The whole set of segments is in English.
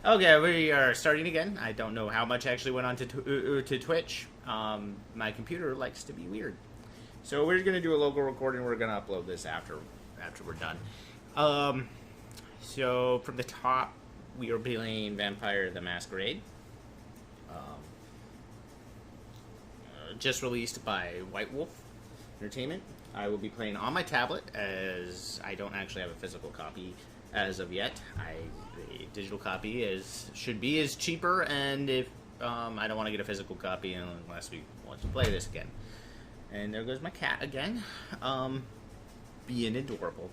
Okay, we are starting again. I don't know how much actually went on to Twitch. My computer likes to be weird, so we're gonna do a local recording. We're gonna upload this after we're done. So from the top, we are playing Vampire the Masquerade, just released by White Wolf Entertainment. I will be playing on my tablet, as I don't actually have a physical copy as of yet. The digital copy should be cheaper, and if I don't want to get a physical copy unless we want to play this again. And there goes my cat again, being adorable.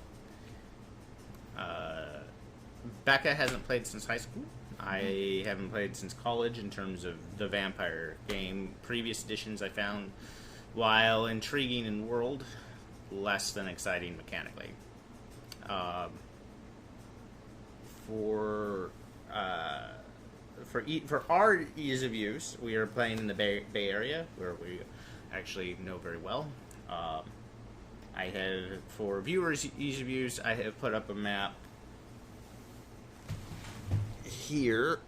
Becca hasn't played since high school. I haven't played since college in terms of the Vampire game. Previous editions I found, while intriguing in world, less than exciting mechanically. For our ease of use, we are playing in the Bay Area, where we actually know very well. I have, for viewers' ease of use, I have put up a map here.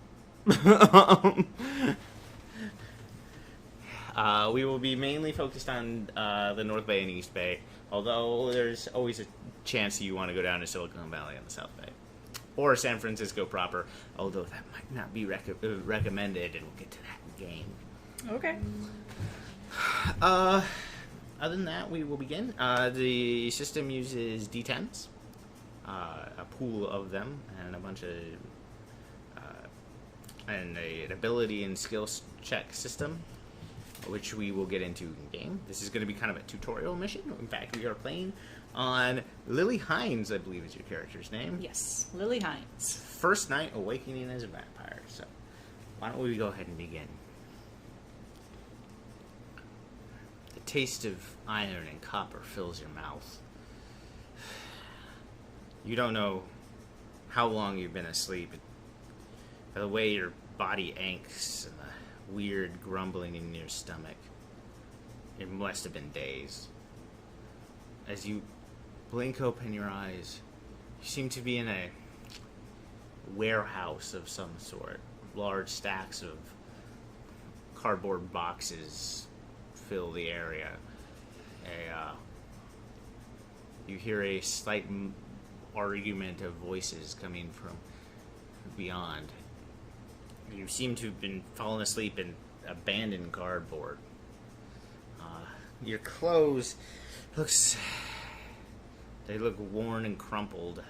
We will be mainly focused on the North Bay and East Bay, although there's always a chance you want to go down to Silicon Valley on the South Bay. Or San Francisco proper, although that might not be recommended, and we'll get to that in game. Okay. Other than that, we will begin. The system uses D10s, a pool of them, and a bunch of... and an ability and skills check system, which we will get into in game. This is going to be kind of a tutorial mission. In fact, we are playing on Lily Hines, I believe is your character's name. Yes, Lily Hines. First night awakening as a vampire. So, why don't we go ahead and begin? The taste of iron and copper fills your mouth. You don't know how long you've been asleep. By the way your body aches and the weird grumbling in your stomach, it must have been days. As you blink open your eyes, you seem to be in a warehouse of some sort. Large stacks of cardboard boxes fill the area. You hear a slight argument of voices coming from beyond. You seem to have been fallen asleep in abandoned cardboard. Your clothes they look worn and crumpled.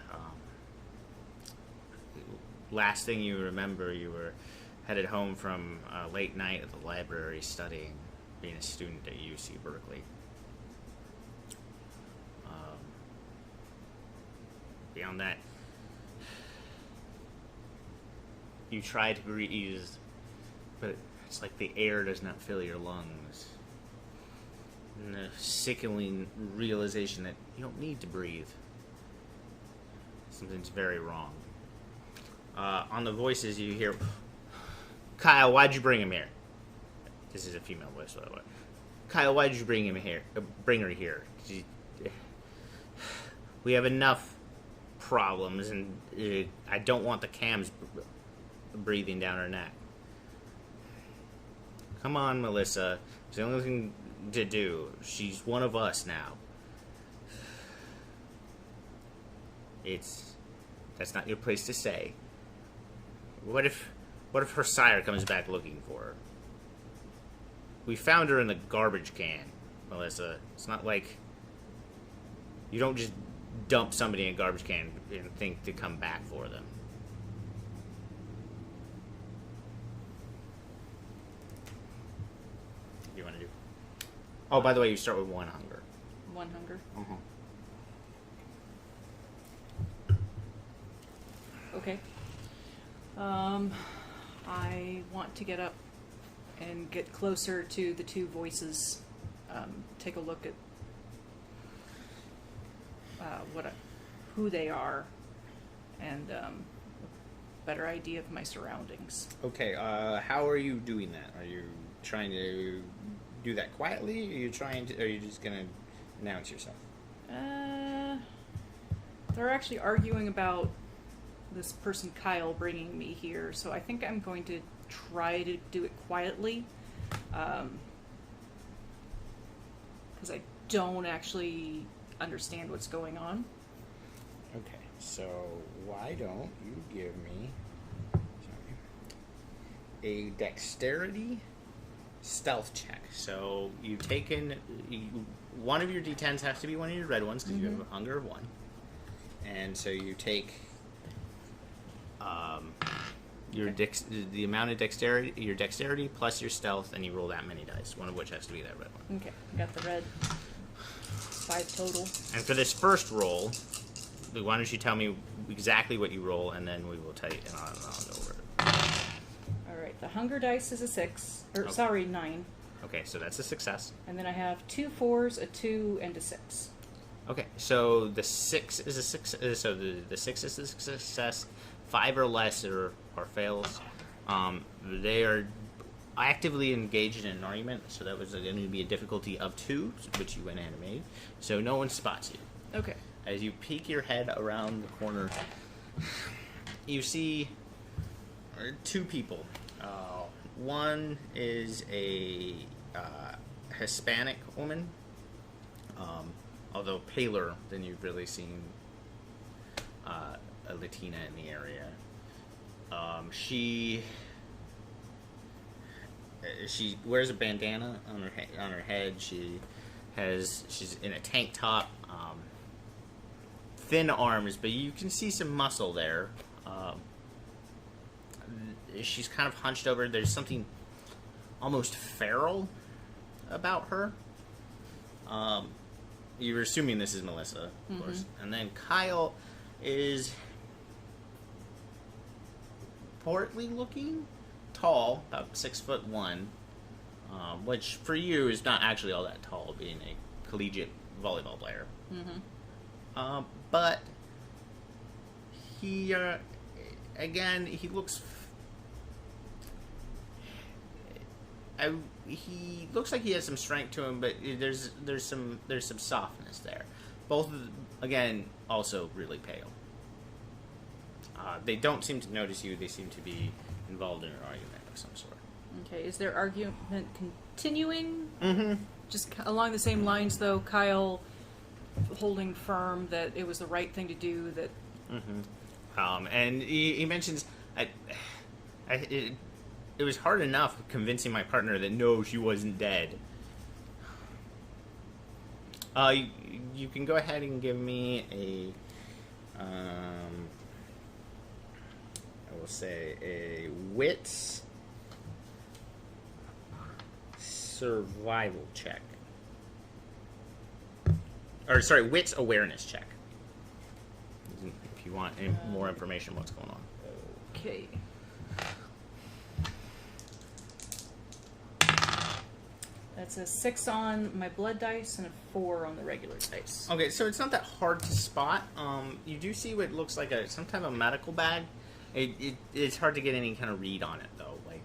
Last thing you remember, you were headed home from a late night at the library studying, being a student at UC Berkeley. Beyond that, you try to breathe, but it's like the air does not fill your lungs. And the sickening realization that you don't need to breathe. Something's very wrong. On the voices you hear, Kyle, why'd you bring him here? This is a female voice, by the way. Kyle, why'd you bring him here? Bring her here. We have enough problems, and I don't want the cams breathing down her neck. Come on, Melissa. It's the only thing to do. She's one of us now. That's not your place to say. What if her sire comes back looking for her? We found her in the garbage can, Melissa. It's not like you don't just dump somebody in a garbage can and think to come back for them. What do you want to do? Oh, by the way, you start with 1 hunger. 1 hunger. Mm-hmm. Okay. I want to get up and get closer to the two voices. Take a look at who they are, and a better idea of my surroundings. Okay. How are you doing that? Are you trying to do that quietly? Are you just gonna announce yourself? They're actually arguing about this person Kyle bringing me here, so I think I'm going to try to do it quietly, because I don't actually understand what's going on. Okay, so why don't you give me a dexterity stealth check? So you've taken one of your d10s has to be one of your red ones because you have a hunger of 1, and so you take the amount of dexterity, your dexterity plus your stealth, and you roll that many dice. One of which has to be that red one. Okay, got the red. 5 total. And for this first roll, why don't you tell me exactly what you roll, and then we will tell you, and I'll go over it. Alright, the hunger dice is a 6. Okay. 9. Okay, so that's a success. And then I have 2 4s, a 2, and a 6. Okay, so the 6 is a 6. So the 6 is a success. 5 or less are fails. They are actively engaged in an argument, so that was going to be a difficulty of 2, which you went ahead and made. So no one spots you. Okay. As you peek your head around the corner, you see 2 people. One is a Hispanic woman, although paler than you've really seen a Latina in the area. She wears a bandana on her head. She's in a tank top, thin arms, but you can see some muscle there. She's kind of hunched over. There's something almost feral about her. You're assuming this is Melissa, of course. And then Kyle is portly looking, tall, about 6'1", which for you is not actually all that tall, being a collegiate volleyball player. But he, again, he looks. He looks like he has some strength to him, but there's some softness there. Both, again, also really pale. They don't seem to notice you. They seem to be involved in an argument of some sort. Okay, is their argument continuing? Mm-hmm. Just along the same lines, though, Kyle holding firm that it was the right thing to do, that... And he mentions... It was hard enough convincing my partner that no, she wasn't dead. You can go ahead and give me a... I will say a wits survival check. Or, sorry, wits awareness check. If you want any more information on what's going on. Okay. That's a 6 on my blood dice and a 4 on the regular dice. Okay, so it's not that hard to spot. You do see what looks like some type of medical bag. It's hard to get any kind of read on it, though. Like,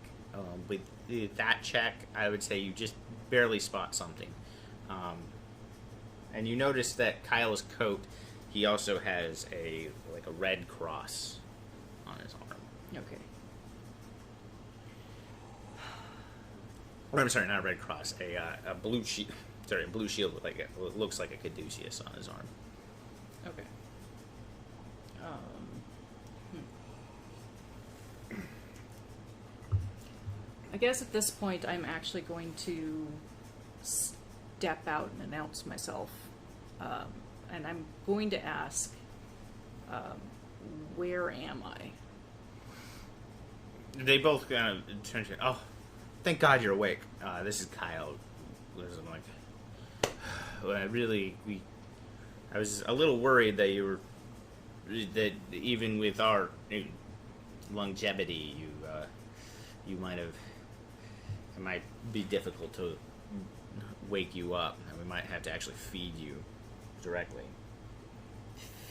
with that check, I would say you just barely spot something. And you notice that Kyle's coat, he also has a red cross on his arm. Okay. Or, I'm sorry, not a red cross, a blue shield. Sorry, a blue shield with looks like a caduceus on his arm. Okay. I guess at this point I'm actually going to step out and announce myself. And I'm going to ask, where am I? They both kind of turn to, oh, thank God you're awake. This is Kyle. I'm like, well, I was a little worried that that even with our longevity, it might be difficult to wake you up, and we might have to actually feed you directly.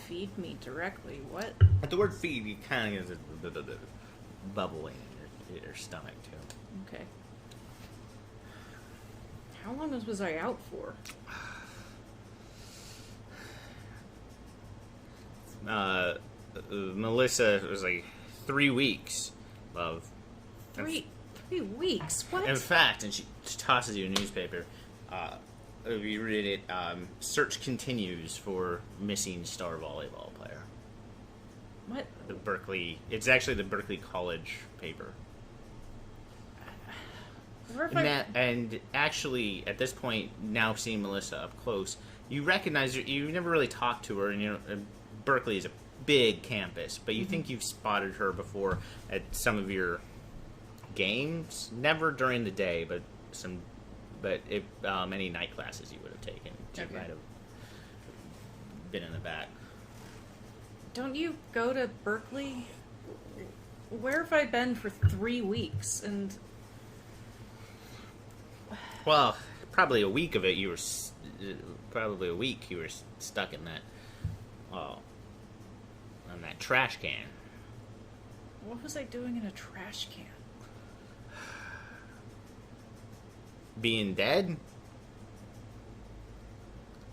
Feed me directly? What? But the word feed, you kind of get the bubbling in your stomach, too. Okay. How long was I out for? Melissa was like 3 weeks of. 3 weeks? What? In fact, and she tosses you a newspaper. If you read it, search continues for missing star volleyball player. What? The Berkeley. It's actually the Berkeley College paper. And actually, at this point, now seeing Melissa up close, you recognize her. You never really talked to her, and Berkeley is a big campus, but you think you've spotted her before at some of your games. Never during the day, but any night classes you would have taken. She might have been in the back. Don't you go to Berkeley? Where have I been for 3 weeks? And well, probably a week of it. You were stuck in that, on that trash can. What was I doing in a trash can? Being dead.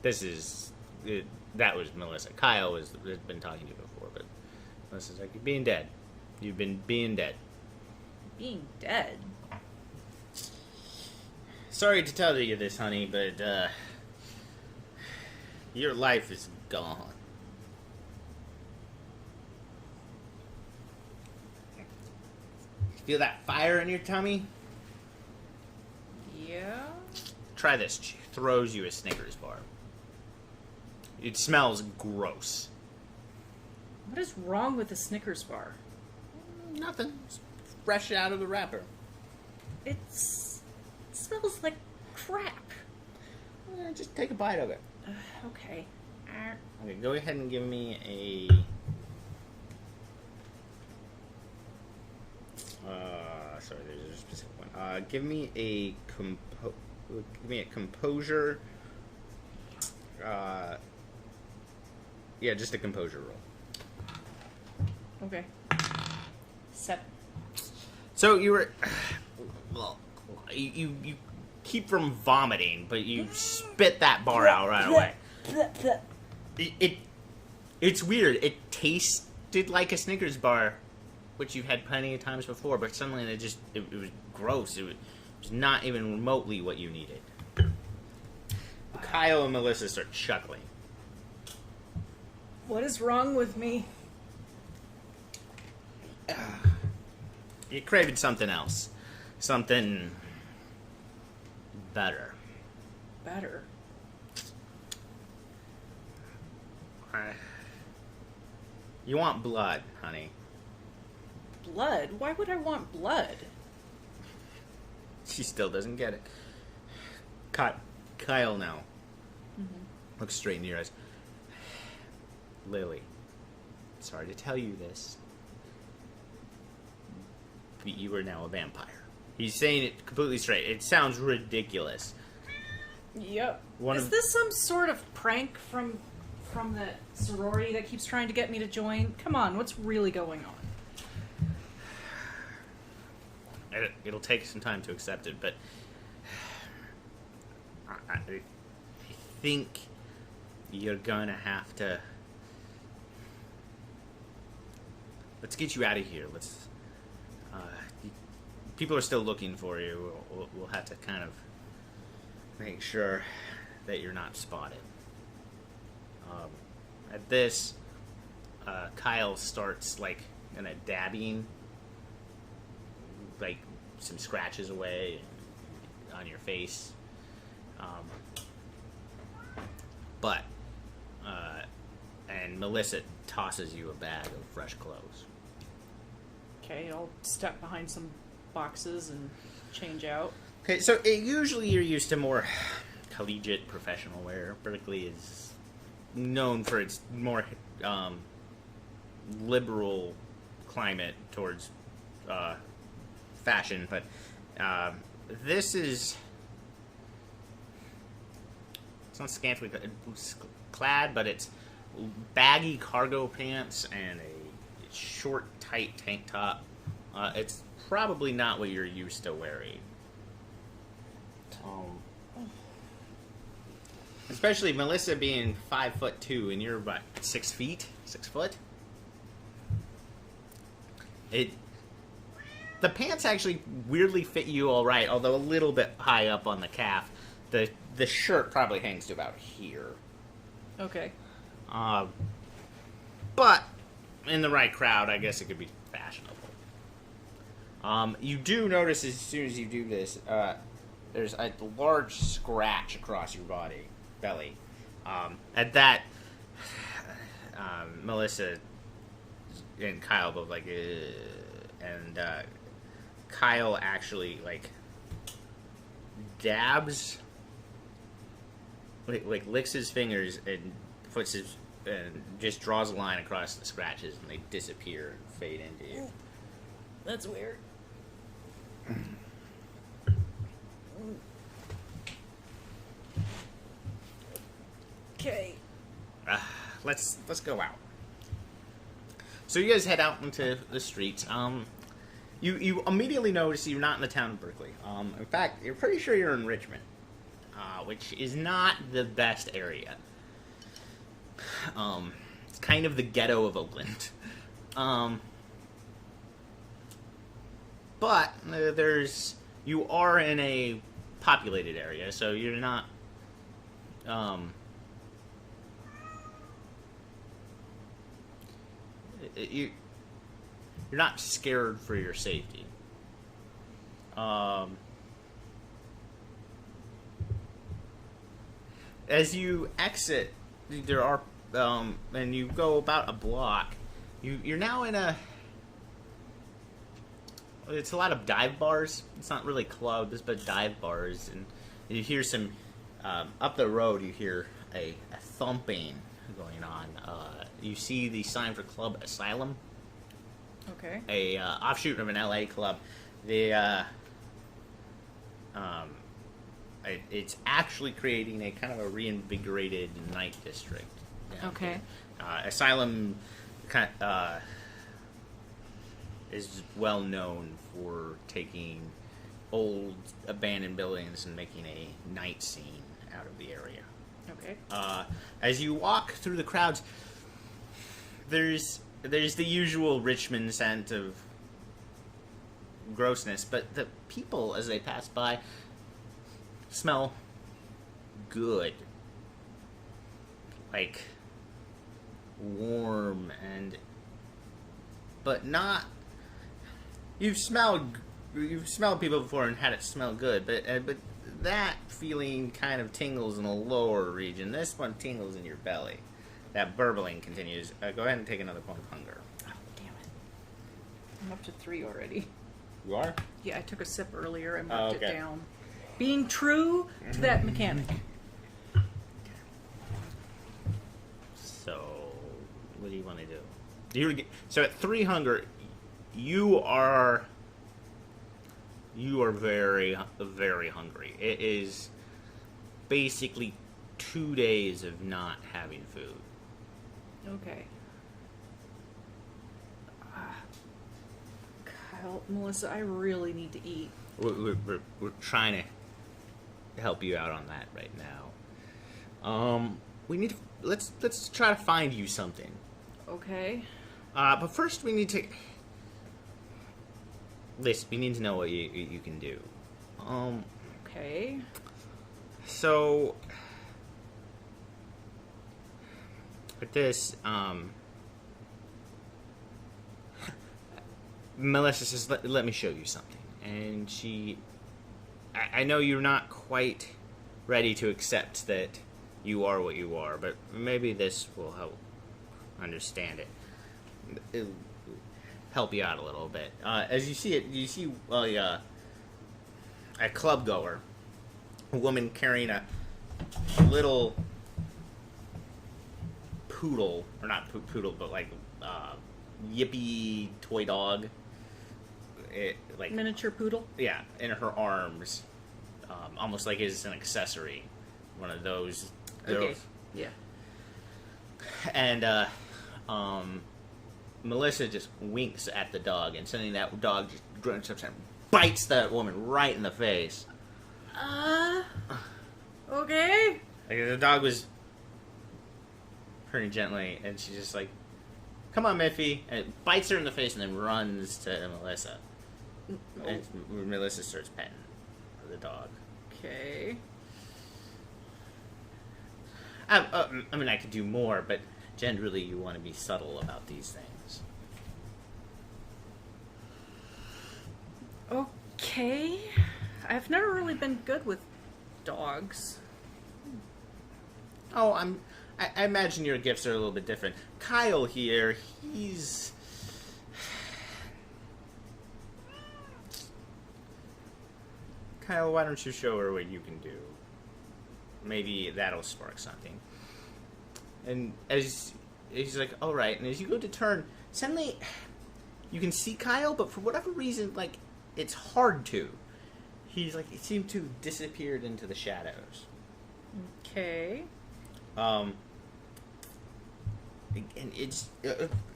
That was Melissa. Kyle has been talking to you before, but Melissa's like, you're being dead. You've been being dead. Being dead? Sorry to tell you this, honey, but your life is gone. Feel that fire in your tummy? Yeah. Try this. She throws you a Snickers bar. It smells gross. What is wrong with the Snickers bar? Nothing. It's fresh out of the wrapper. It smells like crap. Just take a bite of it. Okay. Okay, go ahead and give me a... sorry, there's a specific one. Give me a composure. Yeah, just a composure roll. Okay. 7. So you were, well, you keep from vomiting, but you spit that bar out right away. It's weird. It tasted like a Snickers bar, which you've had plenty of times before, but suddenly it was gross. It was not even remotely what you needed. Kyle and Melissa start chuckling. What is wrong with me? You're craving something else. Something better. Better? You want blood, honey. Blood? Why would I want blood? She still doesn't get it. Kyle now. Look straight in your eyes. Lily, sorry to tell you this, but you are now a vampire. He's saying it completely straight. It sounds ridiculous. Yep. Is this some sort of prank from the sorority that keeps trying to get me to join? Come on, what's really going on? It'll take some time to accept it, but I think you're gonna have to... Let's get you out of here. People are still looking for you. We'll have to kind of make sure that you're not spotted. At this, Kyle starts like kind of dabbing, like some scratches away on your face. And Melissa tosses you a bag of fresh clothes. Okay, I'll step behind some boxes and change out. Okay, so usually you're used to more collegiate professional wear. Berkeley is known for its more liberal climate towards fashion, but this is... It's not scantily clad, but it's baggy cargo pants and a short, tight tank top. It's probably not what you're used to wearing. Especially Melissa being 5'2", and you're what, 6 feet? 6 foot? The pants actually weirdly fit you all right, although a little bit high up on the calf. The shirt probably hangs to about here. Okay. But in the right crowd, I guess it could be fashionable. You do notice as soon as you do this, there's a large scratch across your belly. At that, Melissa and Kyle both like, and Kyle actually like dabs, like licks his fingers and puts his and just draws a line across the scratches, and they disappear and fade into you. That's weird. Okay. Let's go out. So you guys head out into the streets. You immediately notice you're not in the town of Berkeley. In fact, you're pretty sure you're in Richmond, which is not the best area. It's kind of the ghetto of Oakland. But you are in a populated area, so you're not. You're not scared for your safety. As you exit, there are and you go about a block. You're now in a. It's a lot of dive bars. It's not really clubs, but dive bars, and you hear some up the road. You hear a thumping going on. You see the sign for Club Asylum. Okay. A offshoot of an LA club. It's actually creating a kind of a reinvigorated night district. Okay. Asylum is well known for taking old abandoned buildings and making a night scene out of the area. Okay. As you walk through the crowds, there's the usual Richmond scent of grossness, but the people, as they pass by, smell good. Like, warm but not... You've smelled people before and had it smell good, but that feeling kind of tingles in the lower region. This one tingles in your belly. That burbling continues. Go ahead and take another point of hunger. Oh, damn it. I'm up to 3 already. You are? Yeah, I took a sip earlier and marked okay. it down. Being true to that mechanic. So, what do you want to do? So at 3 hunger, you are very, very hungry. It is basically 2 days of not having food. Okay. Kyle, Melissa, I really need to eat. We're trying to help you out on that right now. We need to let's try to find you something. Okay. But first we need to. Listen, we need to know what you can do. Okay. So with this, Melissa says, let me show you something. And I know you're not quite ready to accept that you are what you are, but maybe this will help understand it. It'll help you out a little bit. As you see it, you see a club goer, a woman carrying a little poodle, or not poodle, but like yippy toy dog. Like miniature poodle? Yeah, in her arms, almost like it's an accessory. One of those. Okay. Yeah. And Melissa just winks at the dog, and suddenly that dog just grunts up and bites that woman right in the face. Okay. Like, the dog was pretty gently, and she's just like, come on, Miffy, and it bites her in the face and then runs to Melissa. And Melissa starts petting the dog. Okay. I mean, I could do more, but generally you want to be subtle about these things. Okay. I've never really been good with dogs. Oh, I imagine your gifts are a little bit different. Kyle here, he's... Kyle, why don't you show her what you can do? Maybe that'll spark something. And as he's like, all right, and as you go to turn, suddenly you can see Kyle, but for whatever reason, like, it's hard to. He's like, he seemed to have disappeared into the shadows. Okay. And it's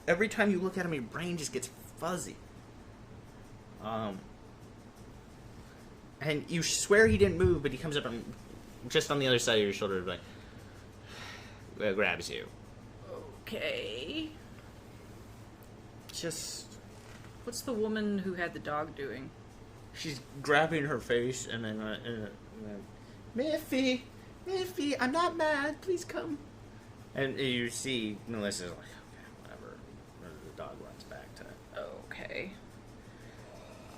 every time you look at him, your brain just gets fuzzy. And you swear he didn't move, but he comes up and just on the other side of your shoulder, like grabs you. Okay. Just What's the woman who had the dog doing? she's grabbing her face, and then Miffy, I'm not mad. Please come. And you see Melissa's like, okay, whatever. And the dog runs back to. Okay.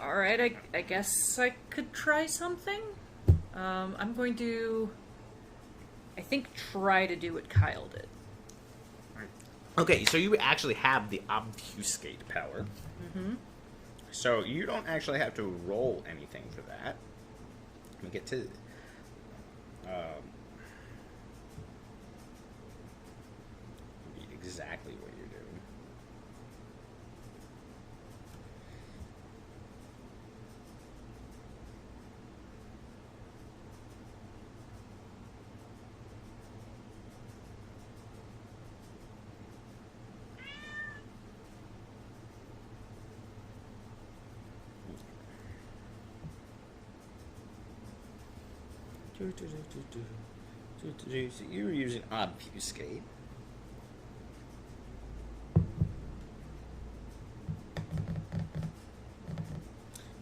Alright, I guess I could try something. I'm going to, I think, try to do what Kyle did. Okay, so you actually have the obfuscate power. Mm-hmm. So you don't actually have to roll anything for that. Let me get to exactly what you're doing. So you're using obfuscate.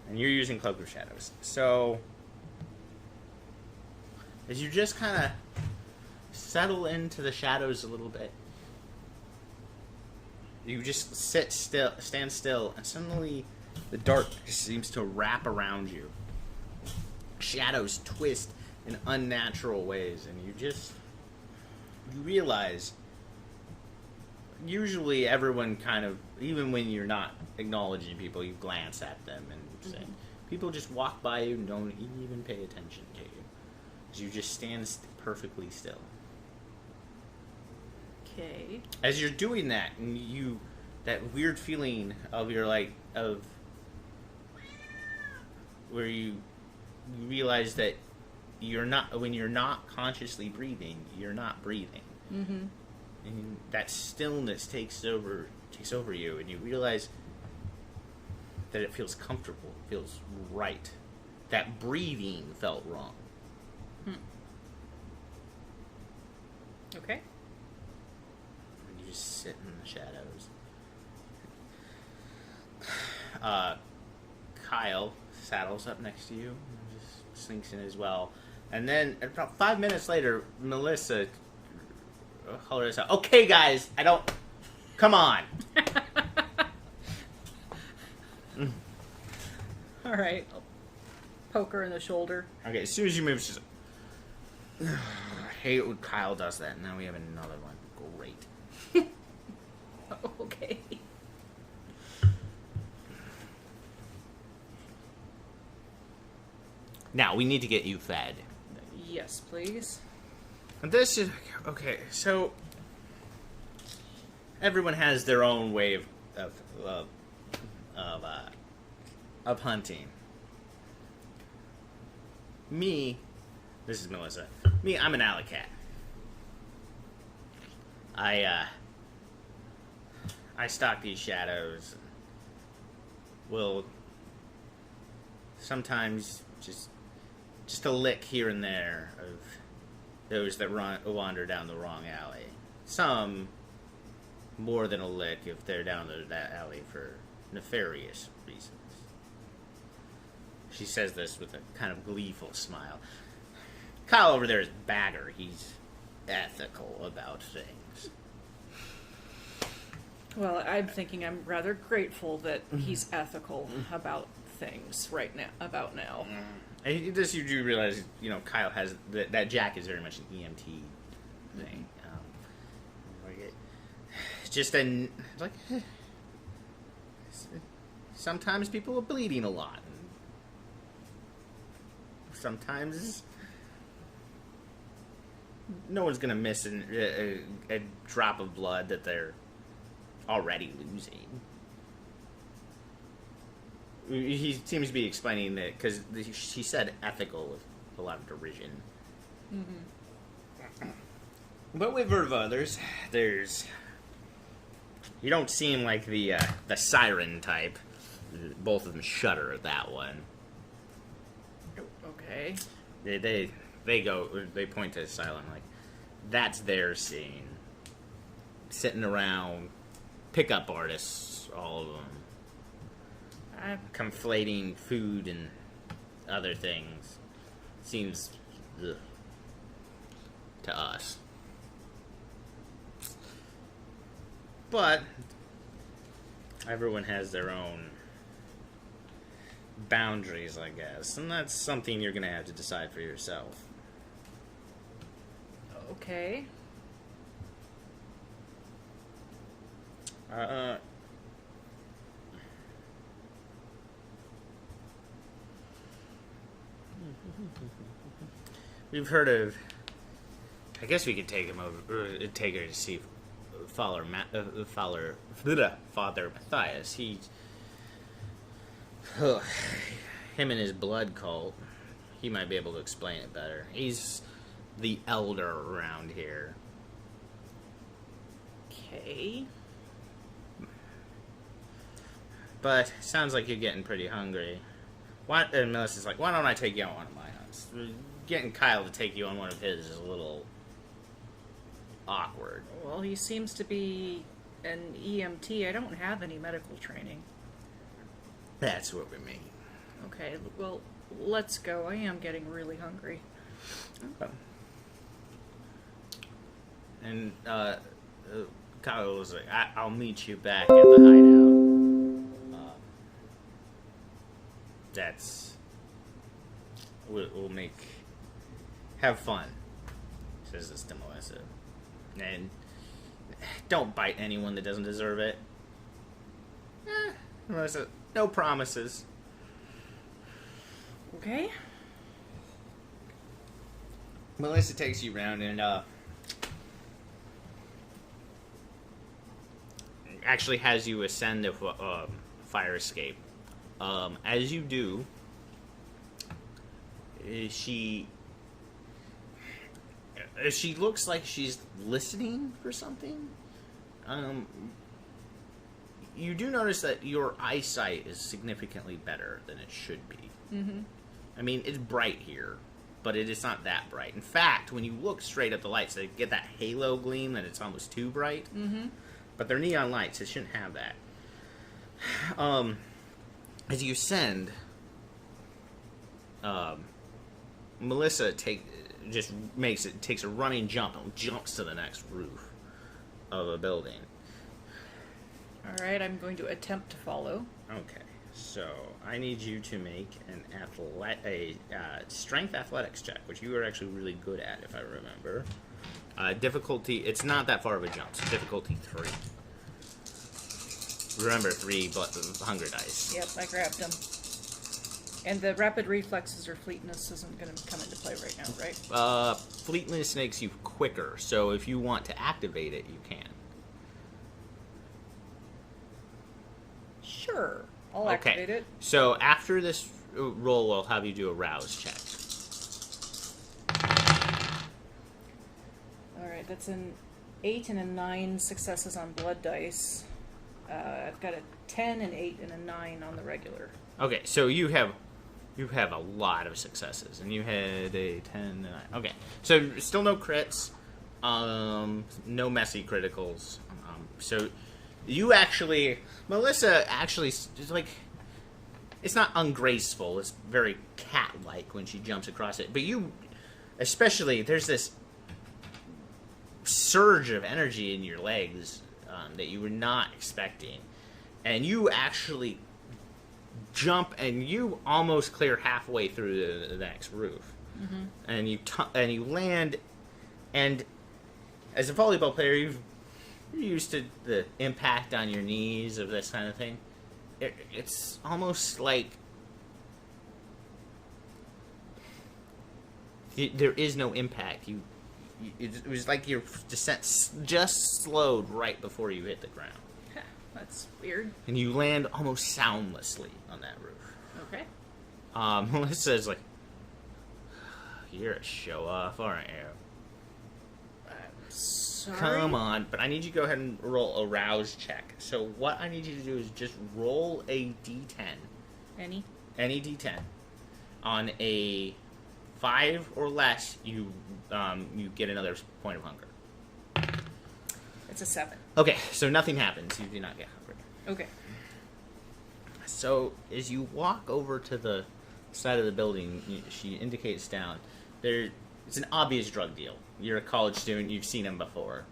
And you're using Cloak of Shadows. So as you just kind of settle into the shadows a little bit, you just stand still, and suddenly the dark seems to wrap around you. Shadows twist in unnatural ways, and you realize usually everyone kind of, even when you're not acknowledging people, you glance at them and say, people just walk by you and don't even pay attention to you. 'Cause you just stand perfectly still. Okay. As you're doing that, and that weird feeling of where you realize that when you're not consciously breathing, you're not breathing. Mm-hmm. And that stillness takes over you, and you realize that it feels comfortable, it feels right. That breathing felt wrong. Okay. And you just sit in the shadows. Kyle saddles up next to you and just sinks in as well. And then about 5 minutes later, Melissa hollers out, "Okay, guys, come on." Alright. I'll poke her in the shoulder. Okay, as soon as you move, she's like, I hate it when Kyle does that. Now we have another one. Great. Okay. Now, we need to get you fed. Yes, please. And this is... Okay, so... Everyone has their own way of hunting. Me... This is Melissa. Me, I'm an alley cat. I stalk these shadows. Will sometimes just a lick here and there of those that wander down the wrong alley. Some more than a lick if they're down that alley for nefarious reasons. She says this with a kind of gleeful smile. Kyle over there is bagger. He's ethical about things. Well, I'm thinking I'm rather grateful that he's ethical about things about now. And this, you do realize, Kyle has that Jack is very much an EMT thing. Just sometimes people are bleeding a lot. Sometimes no one's gonna miss a drop of blood that they're already losing. He seems to be explaining that because she said ethical with a lot of derision. Mm-hmm. But with others, you don't seem like the siren type. Both of them shudder at that one. Okay. They point to Asylum like that's their scene. Sitting around, pickup artists, all of them. Conflating food and other things seems ugh, to us. But everyone has their own boundaries, I guess, and that's something you're going to have to decide for yourself. Okay. We've heard of. I guess we could take him over. Take her to see Father Matthias. Him and his blood cult. He might be able to explain it better. He's the elder around here. Okay. But sounds like you're getting pretty hungry. And Melissa's like, why don't I take you on one of my hunts? Getting Kyle to take you on one of his is a little awkward. Well, he seems to be an EMT. I don't have any medical training. That's what we mean. Okay, well, let's go. I am getting really hungry. Okay. And Kyle was like, I'll meet you back at the hideout. We'll have fun, says this to Melissa. And don't bite anyone that doesn't deserve it. Melissa, no promises. Okay. Melissa takes you around and actually has you ascend a fire escape. As you do, she looks like she's listening for something. You do notice that your eyesight is significantly better than it should be. Mm-hmm. I mean, it's bright here, but it is not that bright. In fact, when you look straight at the lights, they get that halo gleam that it's almost too bright. Mm-hmm. But they're neon lights, it shouldn't have that. As you ascend, Melissa takes a running jump and jumps to the next roof of a building. All right, I'm going to attempt to follow. Okay, so I need you to make a strength athletics check, which you are actually really good at, if I remember. Difficulty, it's not that far of a jump, so difficulty 3. Remember, 3 hunger dice. Yep, I grabbed them. And the rapid reflexes or fleetness isn't going to come into play right now, right? Fleetness makes you quicker, so if you want to activate it, you can. Sure, I'll activate it. So after this roll, I'll have you do a rouse check. Alright, that's an 8 and a 9 successes on blood dice. I've got a 10, an 8, and a 9 on the regular. Okay, so you have a lot of successes, and you had a 10 and a 9. Okay, so still no crits. No messy criticals. So you actually, Melissa actually is like, it's not ungraceful. It's very cat-like when she jumps across it. But you, especially, there's this surge of energy in your legs that you were not expecting, and you actually jump and you almost clear halfway through the next roof, and you land. And as a volleyball player, you're used to the impact on your knees of this kind of thing. It's almost like there is no impact. It was like your descent just slowed right before you hit the ground. That's weird. And you land almost soundlessly on that roof. Okay. Melissa's like, you're a show-off, aren't you? Sorry. Come on, but I need you to go ahead and roll a rouse check. So what I need you to do is just roll a d10. Any D10. On a 5 or less, you get another point of hunger. It's a 7. Okay, so nothing happens. You do not get hungry. Okay. So as you walk over to the side of the building, she indicates down. It's an obvious drug deal. You're a college student. You've seen him before.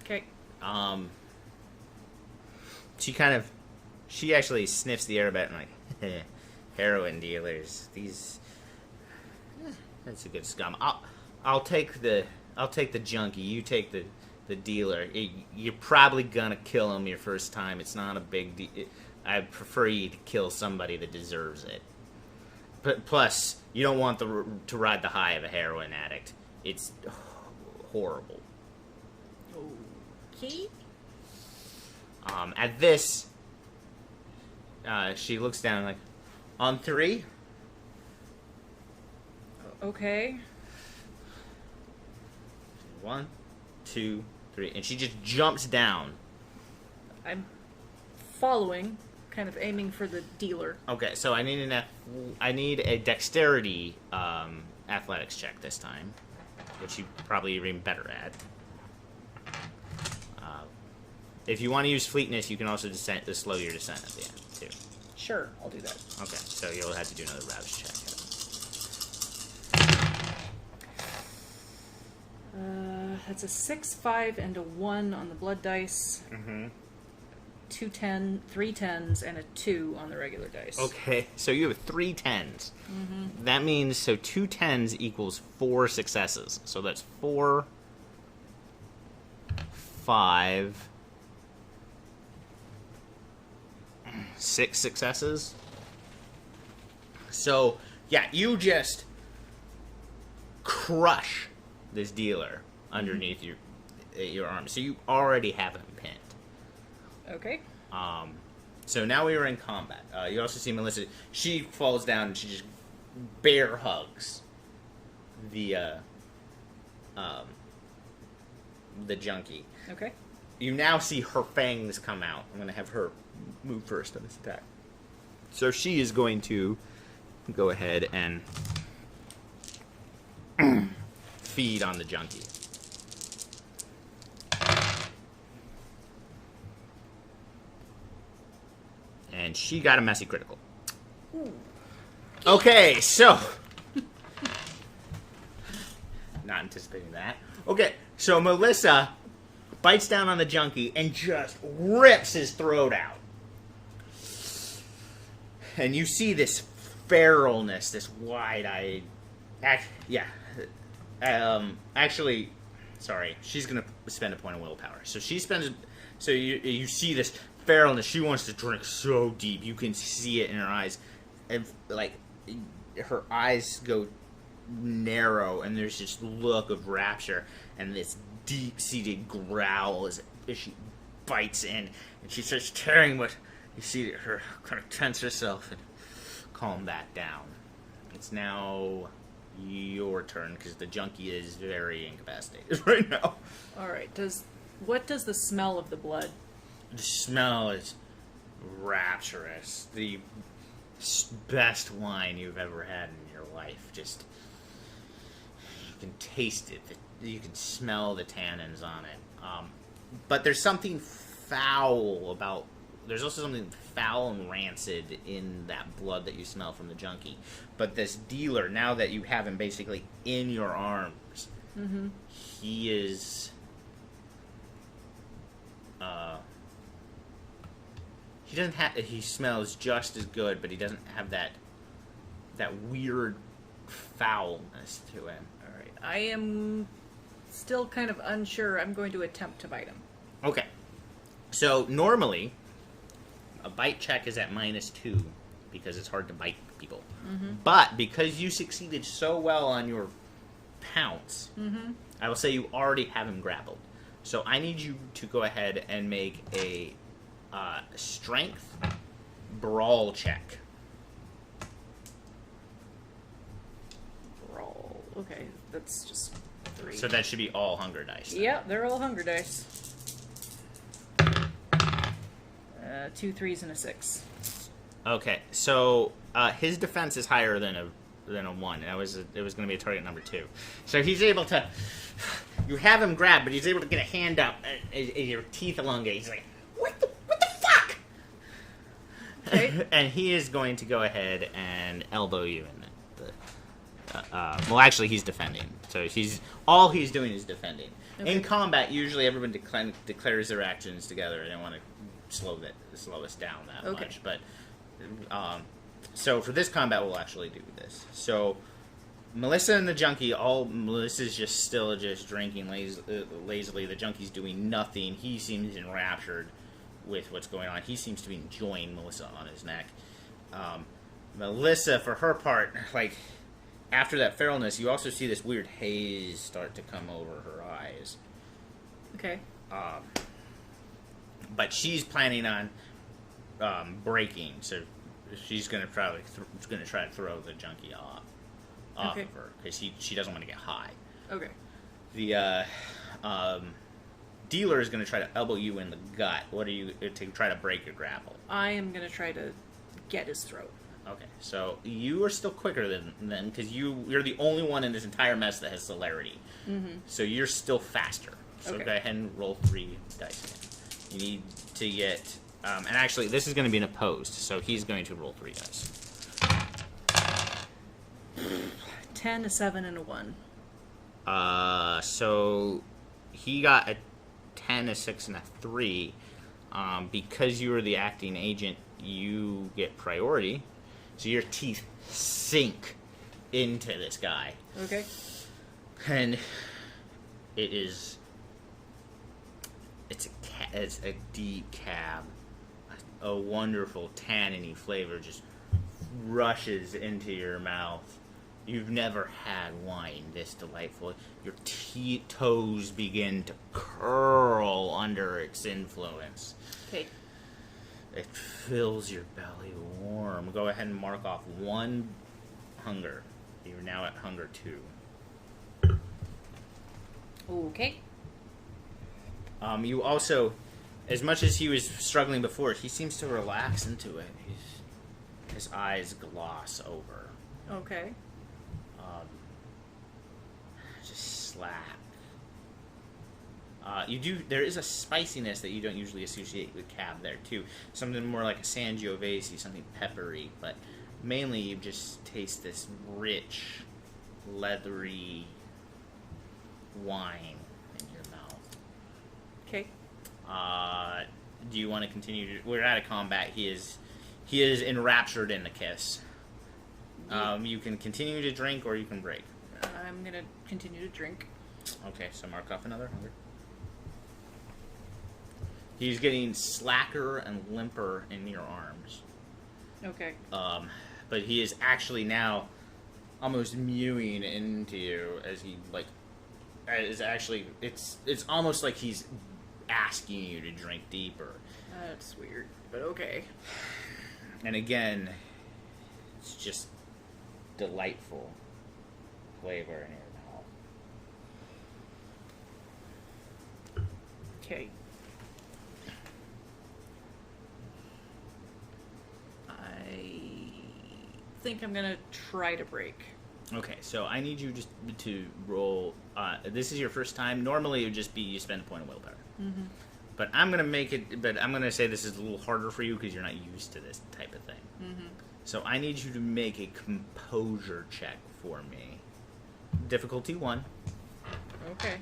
Okay. She actually sniffs the air a bit and like, heroin dealers. That's a good scum. I'll take the junkie. You take the dealer. You're probably gonna kill him your first time. It's not a big deal. I prefer you to kill somebody that deserves it. But plus, you don't want to ride the high of a heroin addict. It's horrible. Okay. At this, she looks down like, on 3. Okay. 1, 2, 3, and she just jumps down. I'm following, kind of aiming for the dealer. Okay, so I need a dexterity athletics check this time, which you probably are even better at. If you want to use fleetness, you can also slow your descent at the end too. Sure, I'll do that. Okay, so you'll have to do another rouse check. That's a 6, 5, and a 1 on the blood dice. Mm-hmm. 3 10s, and a 2 on the regular dice. Okay, so you have 3 10s. Mm-hmm. That means, so 2 10s equals 4 successes. So that's 4, 5, 6 successes. So, yeah, you just crush this dealer underneath your arm. So you already have him pinned. Okay. So now we are in combat. You also see Melissa. She falls down and she just bear hugs the junkie. Okay. You now see her fangs come out. I'm going to have her move first on this attack. So she is going to go ahead and feed on the junkie. And she got a messy critical. Ooh. Okay, so... Not anticipating that. Okay, so Melissa bites down on the junkie and just rips his throat out. And you see this feralness, this wide-eyed... Actually, sorry, she's going to spend a point of willpower. So she spends... So you see this feralness. She wants to drink so deep. You can see it in her eyes. And, like, her eyes go narrow, and there's this look of rapture and this deep-seated growl as she bites in, and she starts tearing, but you see her kind of tense herself and calm back down. It's now your turn, because the junkie is very incapacitated right now. Alright, what does the smell of the blood? The smell is rapturous. The best wine you've ever had in your life. Just, you can taste it. you can smell the tannins on it. But there's something foul about. There's also something foul and rancid in that blood that you smell from the junkie. But this dealer, now that you have him basically in your arms, he is. He doesn't have. He smells just as good, but he doesn't have that weird foulness to him. All right. I am still kind of unsure. I'm going to attempt to bite him. Okay. So normally, a bite check is at -2 because it's hard to bite people. But because you succeeded so well on your pounce, I will say you already have him grappled. So I need you to go ahead and make a strength brawl check. Brawl. Okay, that's just 3. So that should be all hunger dice. Then. Yeah, they're all hunger dice. 2 3s and a 6. Okay, so his defense is higher than a 1. It was going to be a target number 2. So he's able to. You have him grabbed, but he's able to get a hand up, and your teeth elongate. He's like, what the fuck? Okay. And he is going to go ahead and elbow you in well, actually, he's defending. So all he's doing is defending. Okay. In combat, usually everyone declares their actions together. They don't want to slow us down that much. But so for this combat, we'll actually do this. So Melissa and the junkie, Melissa's still drinking lazily. The junkie's doing nothing. He seems enraptured with what's going on. He seems to be enjoying Melissa on his neck. Melissa, for her part, like after that feralness, you also see this weird haze start to come over her eyes. Okay. But she's planning on breaking, so she's going to try to throw the junkie off of her because she doesn't want to get high. Okay. The dealer is going to try to elbow you in the gut. What are you to try to break your grapple? I am going to try to get his throat. Okay, so you are still quicker than them because you're the only one in this entire mess that has celerity. So you're still faster. So go ahead and roll 3 dice again. You need to get, and actually this is going to be an opposed, so he's going to roll 3 dice. 10, a 7, and a 1. So he got a 10, a 6, and a 3. Because you were the acting agent, you get priority. So your teeth sink into this guy. Okay. And it's a deep cab. A wonderful tanniny flavor just rushes into your mouth. You've never had wine this delightful. Your toes begin to curl under its influence. Okay. It fills your belly warm. Go ahead and mark off 1 hunger. You're now at hunger 2. Okay. You also, as much as he was struggling before, he seems to relax into it. His eyes gloss over. Okay. Just slack. There is a spiciness that you don't usually associate with cab there too. Something more like a Sangiovese, something peppery, but mainly you just taste this rich, leathery wine in your mouth. Okay. Do you want to continue? We're out of combat. He is enraptured in the kiss. You can continue to drink or you can break. I'm gonna continue to drink. Okay, so mark off another hunger. He's getting slacker and limper in your arms. Okay. But he is actually now almost mewing into you as he it's almost like he's asking you to drink deeper. That's weird, but okay. And again, it's just delightful flavor in your mouth. Okay. I think I'm gonna try to break. Okay, so I need you just to roll. This is your first time. Normally, it would just be you spend a point of willpower. Mm-hmm. But I'm gonna make it. But I'm gonna say this is a little harder for you because you're not used to this type of thing. Mm-hmm. So I need you to make a composure check for me. Difficulty 1. Okay.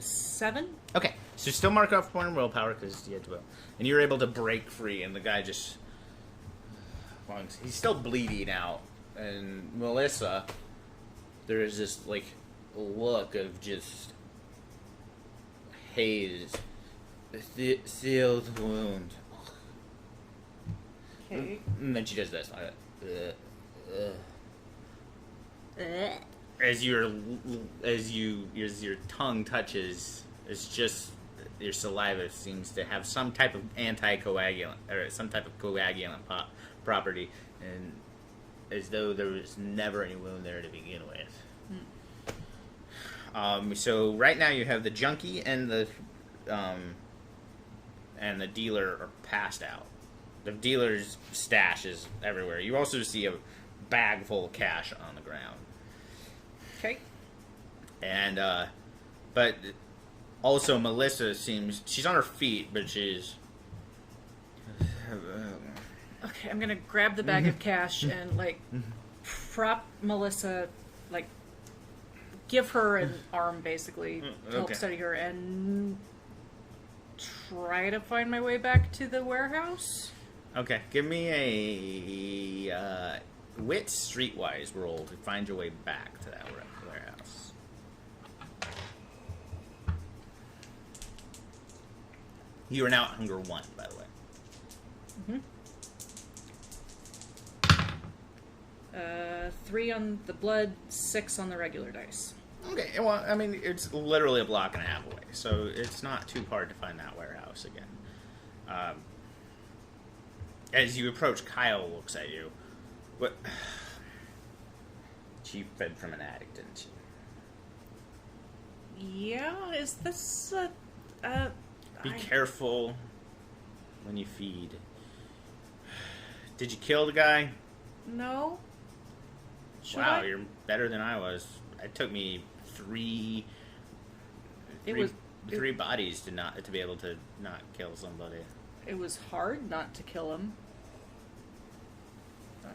7? Okay, so still mark off point of willpower because you had to will, and you're able to break free, and the guy just. Well, he's still bleeding out, and Melissa, there is this like look of just haze, sealed wound. Okay. And then she does this. As your tongue touches, it's just your saliva seems to have some type of anticoagulant or some type of coagulant property, and as though there was never any wound there to begin with. So right now you have the junkie and the dealer are passed out. The dealer's stash is everywhere. You also see a bag full of cash on the ground. Okay. And, but also Melissa seems, she's on her feet, but she's... Okay, I'm gonna grab the bag of cash and, like, prop Melissa, like, give her an arm, basically, to help Okay. steady her, and try to find my way back to the warehouse. Okay, give me a wit streetwise roll to find your way back to that warehouse. You are now at hunger 1, by the way. Mm-hmm. 3 on the blood, 6 on the regular dice. Okay, well, I mean, it's literally a block and a half away, so it's not too hard to find that warehouse again. As you approach, Kyle looks at you. What? She fed from an addict, didn't she? Yeah, is this Be careful when you feed. Did you kill the guy? No. Should Wow, I? you're better than I was. It took me three bodies to be able to not kill somebody. It was hard not to kill him.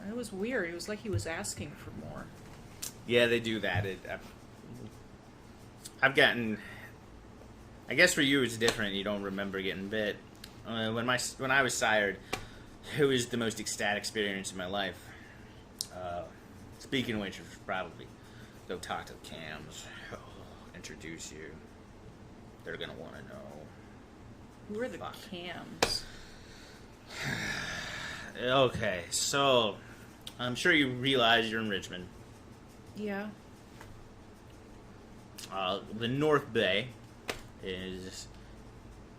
It was weird. It was like he was asking for more. Yeah, they do that. I've gotten. I guess for you it's different. You don't remember getting bit. When I was sired, it was the most ecstatic experience of my life. Speaking of which, we should probably go talk to the cams. Introduce you. They're gonna want to know. Who are the Fuck. cams? Okay, so I'm sure you realize you're in Richmond. Yeah. The North Bay is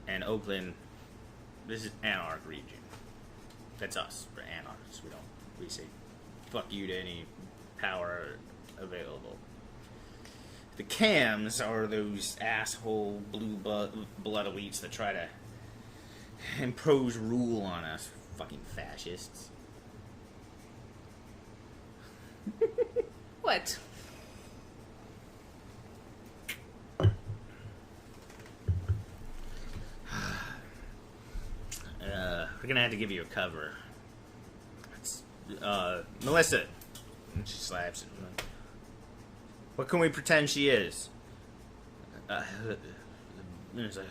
an Oakland. This is Anarch region. That's us. We're anarchists. We say fuck you to any power available. The cams are those asshole blue blood elites that try to impose rule on us. Fucking fascists. What? We're gonna have to give you a cover. It's, Melissa. And she slaps it. What can we pretend she is? It's like,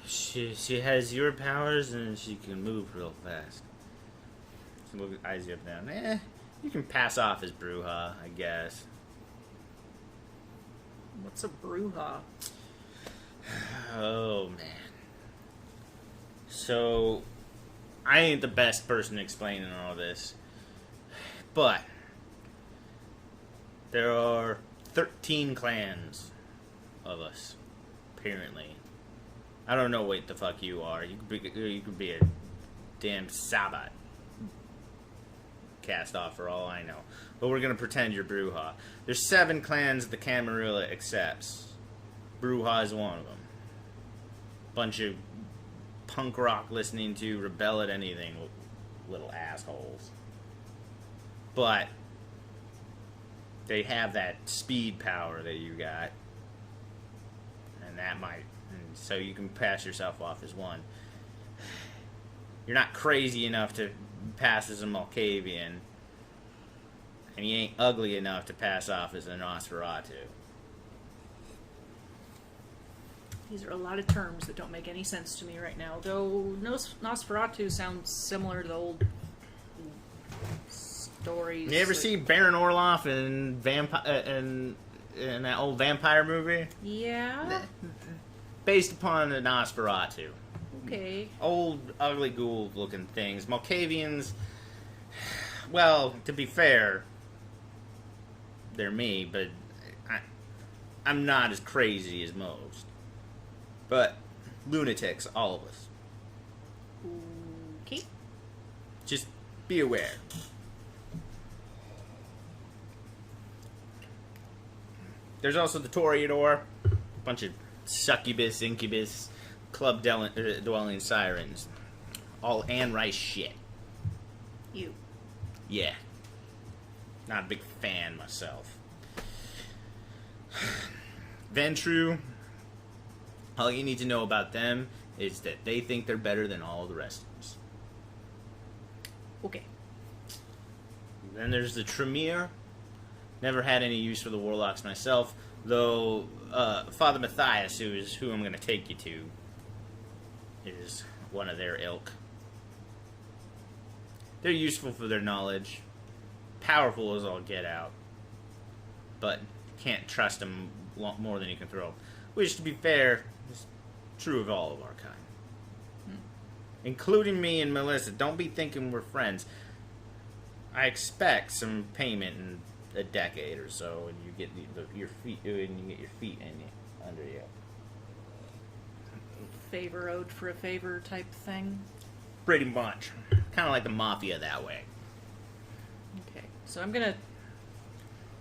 she has your powers and she can move real fast. She eyes you up and down. You can pass off as Bruja, I guess. What's a brouhaha? Oh, man. So, I ain't the best person explaining all this. But, there are 13 clans of us, apparently. I don't know what the fuck you are. You could be a damn Sabbat cast off for all I know. But we're gonna pretend you're Bruja. There's 7 clans the Camarilla accepts. Bruja is one of them. Bunch of punk rock listening to, rebel at anything, little assholes. but they have that speed power that you got, and that might, and so you can pass yourself off as one. You're not crazy enough to pass as a Malkavian, and you ain't ugly enough to pass off as a Nosferatu. These are a lot of terms that don't make any sense to me right now. Though Nosferatu sounds similar to the old stories. You ever see Baron Orloff in in that old vampire movie? Yeah. Based upon the Nosferatu. Okay. Old, ugly ghoul-looking things. Malkavians, well, to be fair, they're me, but I'm not as crazy as most. But lunatics, all of us. Okay. Just be aware. There's also the Toreador, a bunch of succubus, incubus, club dwelling sirens. All Anne Rice shit. You. Yeah. Not a big fan myself. Ventrue, all you need to know about them is that they think they're better than all the rest of us. Okay. Then there's the Tremere. Never had any use for the Warlocks myself, though Father Matthias, who I'm going to take you to, is one of their ilk. They're useful for their knowledge, powerful as all get out, but can't trust them more than you can throw. Which, to be fair, is true of all of our kind. Including me and Melissa. Don't be thinking we're friends. I expect some payment in a decade or so, and you get your feet under you. Favor owed for a favor type thing. Pretty much. Kind of like the mafia that way. Okay. So I'm gonna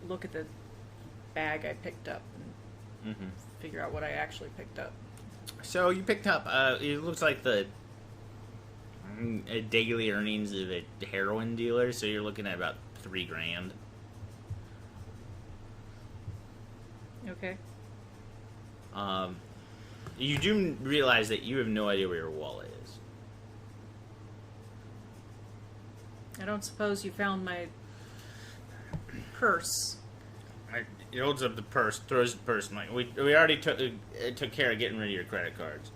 look at the bag I picked up and figure out what I actually picked up. So you picked up, it looks like the daily earnings of a heroin dealer, so you're looking at about $3,000. Okay. You do realize that you have no idea where your wallet is. I don't suppose you found my purse. He holds up the purse, throws the purse, and like, we already took care of getting rid of your credit cards.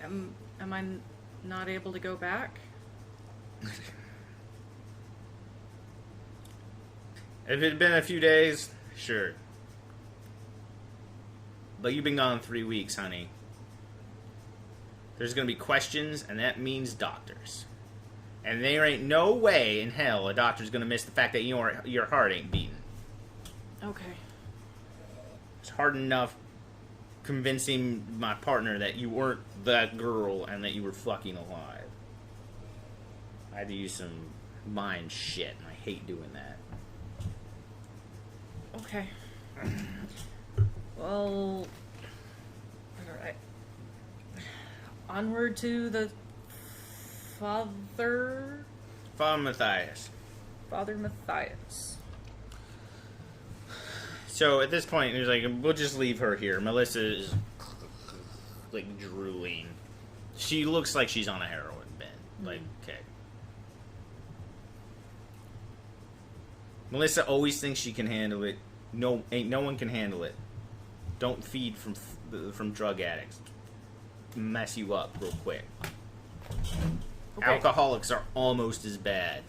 Am I not able to go back? If it had been a few days, sure. But you've been gone 3 weeks, honey. There's gonna be questions, and that means doctors. And there ain't no way in hell a doctor's gonna miss the fact that your heart ain't beating. Okay. It's hard enough convincing my partner that you weren't that girl and that you were fucking alive. I had to use some mind shit, and I hate doing that. Okay. Well, alright. Onward to the Father Matthias. Father Matthias. So at this point, he's like, we'll just leave her here. Melissa is like drooling. She looks like she's on a heroin bend. Like, okay. Melissa always thinks she can handle it. No one can handle it. Don't feed from drug addicts. Mess you up real quick. Okay. Alcoholics are almost as bad.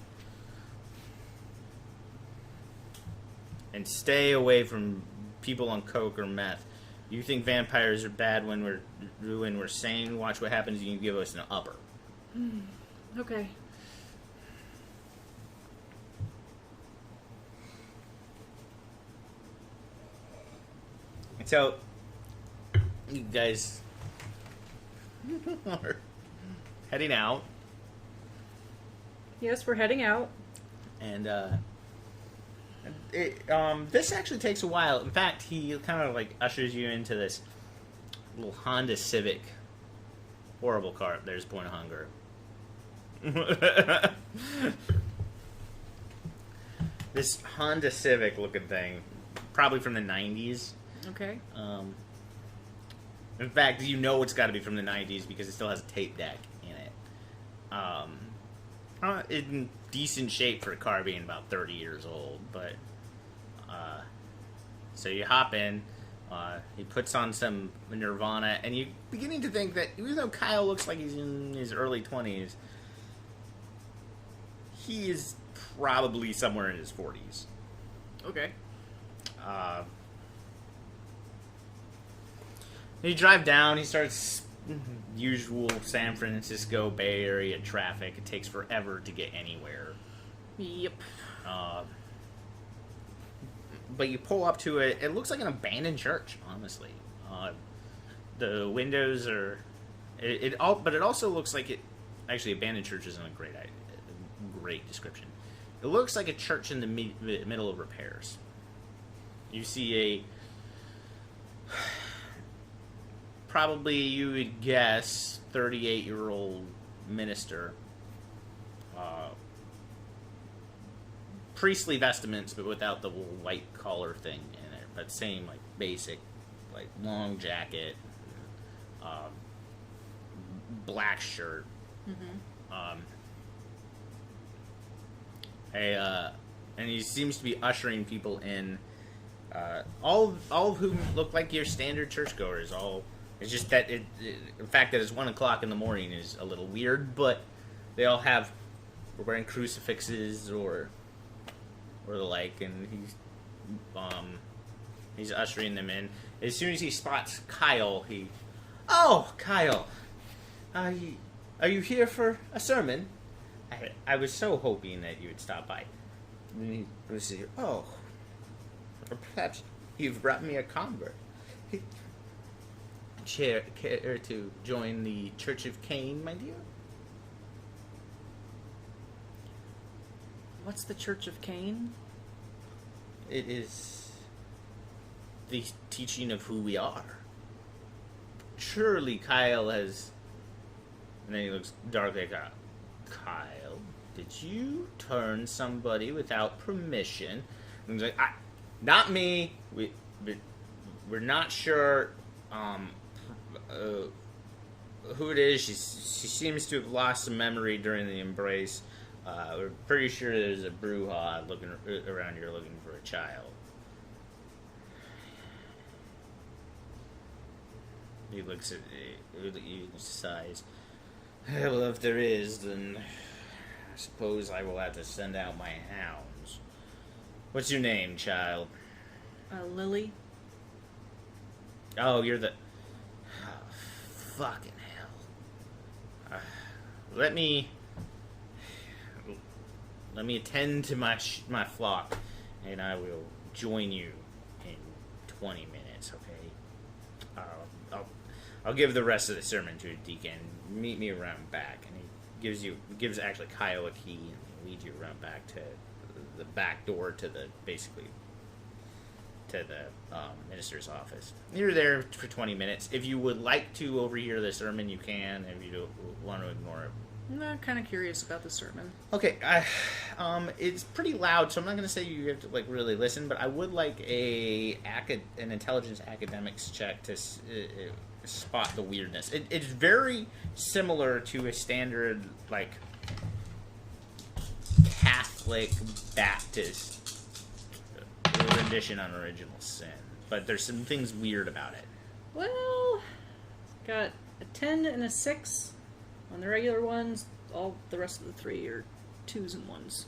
And stay away from people on coke or meth. You think vampires are bad when we're sane? Watch what happens when you give us an upper. Okay. So, you guys are heading out. Yes, we're heading out. And, this actually takes a while. In fact, he kind of, like, ushers you into this little Honda Civic. Horrible car. There's Point of Hunger. this Honda Civic looking thing, probably from the 90s. Okay. In fact, you know it's got to be from the 90s because it still has a tape deck in it. In decent shape for a car being about 30 years old, but so you hop in, he puts on some Nirvana, and you're beginning to think that even though Kyle looks like he's in his early 20s, he is probably somewhere in his 40s. Okay. You drive down, he starts usual San Francisco Bay Area traffic. It takes forever to get anywhere. Yep. But you pull up to it. It looks like an abandoned church, honestly. The windows are, but it also looks like it. Actually, abandoned church isn't a great description. It looks like a church in the middle of repairs. You see probably you would guess 38-year-old minister. Priestly vestments, but without the white collar thing in it. But same, like, basic, like, long jacket, black shirt. Mm-hmm. And he seems to be ushering people in. All of whom look like your standard churchgoers. It's just that the fact that it's 1 o'clock in the morning is a little weird, but they all we're wearing crucifixes or the like, and he's ushering them in. As soon as he spots Kyle, Kyle, are you here for a sermon? I was so hoping that you would stop by. And he was here. Oh, or perhaps you've brought me a convert. Care to join the Church of Cain, my dear? What's the Church of Cain? It is the teaching of who we are. Surely Kyle has... And then he looks darkly at Kyle, did you turn somebody without permission? And he's like, not me. We're not sure who it is. She seems to have lost some memory during the embrace. We're pretty sure there's a brouhaha looking around here looking for a child. He looks at it, he sighs. Well, if there is, then I suppose I will have to send out my hounds. What's your name, child? Lily. Oh, you're the... fucking hell. Let me attend to my flock, and I will join you in 20 minutes, okay? I'll give the rest of the sermon to a deacon. Meet me around back. And he gives actually Kyle a key, and he leads you around back to the back door to the minister's office. You're there for 20 minutes. If you would like to overhear the sermon, you can. If you don't want to ignore it. I'm kind of curious about the sermon. Okay, it's pretty loud, so I'm not going to say you have to really listen, but I would like an intelligence academics check to spot the weirdness. It's very similar to a standard Catholic Baptist rendition on Original Sin, but there's some things weird about it. Well, got a 10 and a 6 on the regular ones. All the rest of the 3 are 2s and 1s.